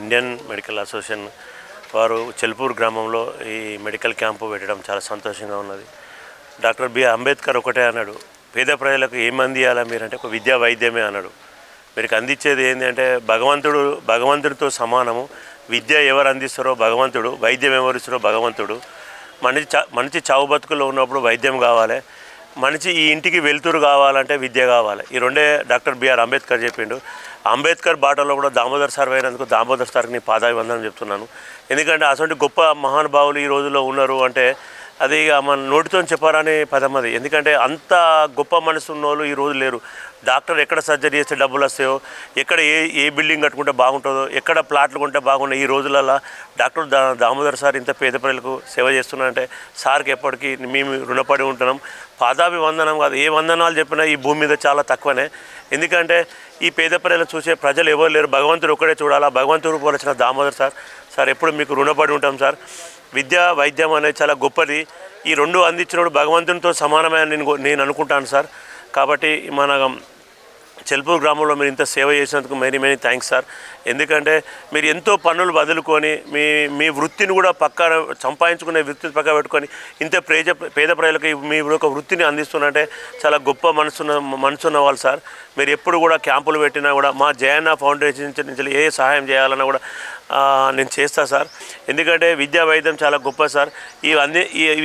Indian medical association వారు చెల్పూర్ గ్రామంలో ఈ మెడికల్ క్యాంపు పెట్టడం చాలా సంతోషంగా ఉన్నది. డాక్టర్ బిఆర్ అంబేద్కర్ ఒకటే అన్నాడు, పేద ప్రజలకు ఏం అందియాలా మీరంటే ఒక విద్యా వైద్యమే అన్నాడు. మీకు అందించేది ఏంటంటే భగవంతుడితో సమానము. విద్య ఎవరు అందిస్తారో భగవంతుడు, వైద్యం ఎవరు ఇస్తారో భగవంతుడు. మనిషి చావు బతుకుల్లో ఉన్నప్పుడు వైద్యం కావాలి, మనిషి ఈ ఇంటికి వెలుతురు కావాలంటే విద్య కావాలి. ఈ రెండే డాక్టర్ బిఆర్ అంబేద్కర్ చెప్పిండు. అంబేద్కర్ బాటలో కూడా దామోదర్ సార్ అయినందుకు దామోదర్ సార్కి నీ పాదాభివందనం చెప్తున్నాను. ఎందుకంటే అటువంటి గొప్ప మహానుభావులు ఈ రోజుల్లో ఉన్నారు అంటే అది మన నోటితో చెప్పారని పదం అది. ఎందుకంటే అంత గొప్ప మనసు ఉన్న వాళ్ళు ఈ రోజు లేరు. డాక్టర్ ఎక్కడ సర్జరీ చేస్తే డబ్బులు వస్తాయో, ఎక్కడ ఏ బిల్డింగ్ కట్టుకుంటే బాగుంటుందో, ఎక్కడ ప్లాట్లు కొంటే బాగున్నాయి, ఈ రోజులలో డాక్టర్ దామోదర్ సార్ ఇంత పేద ప్రజలకు సేవ చేస్తున్నారంటే సార్కి ఎప్పటికీ మేము రుణపడి ఉంటున్నాం. పాదాభివందనం కాదు, ఏ వందనాలు చెప్పినా ఈ భూమి మీద చాలా తక్కువనే. ఎందుకంటే ఈ పేద ప్రజలు చూసే ప్రజలు ఎవరు లేరు, భగవంతుడు ఒక్కడే చూడాలా. భగవంతుడు పోల్చిన దామోదర్ సార్ ఎప్పుడు మీకు రుణపడి ఉంటాం సార్. విద్య వైద్యం అనేది చాలా గొప్పది. ఈ రెండు అందించినప్పుడు భగవంతునితో సమానమైన నేను అనుకుంటాను సార్. కాబట్టి మన చెల్పూర్ గ్రామంలో మీరు ఇంత సేవ చేసినందుకు మెనీ థ్యాంక్స్ సార్. ఎందుకంటే మీరు ఎంతో పనులు వదులుకొని మీ వృత్తిని కూడా పక్కన సంపాదించుకునే వృత్తిని పక్క పెట్టుకొని ఇంత పేద ప్రజలకు మీ ఒక వృత్తిని అందిస్తున్నట్టే చాలా గొప్ప మనసున్న వాళ్ళు సార్. మీరు ఎప్పుడు కూడా క్యాంపులు పెట్టినా కూడా మా జయన్న ఫౌండేషన్ నుంచి ఏ సహాయం చేయాలన్నా కూడా నేను చేస్తా సార్. ఎందుకంటే విద్యా వైద్యం చాలా గొప్ప సార్.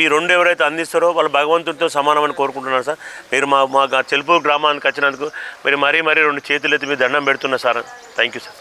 ఈ రెండు ఎవరైతే అందిస్తారో వాళ్ళు భగవంతుడితో సమానమని కోరుకుంటున్నారు సార్. మీరు మా చెల్పూర్ గ్రామానికి వచ్చినందుకు మీరు మరీ 2 చేతులు ఎత్తి మీ దండం పెడుతున్నా సార్. Thank you sir.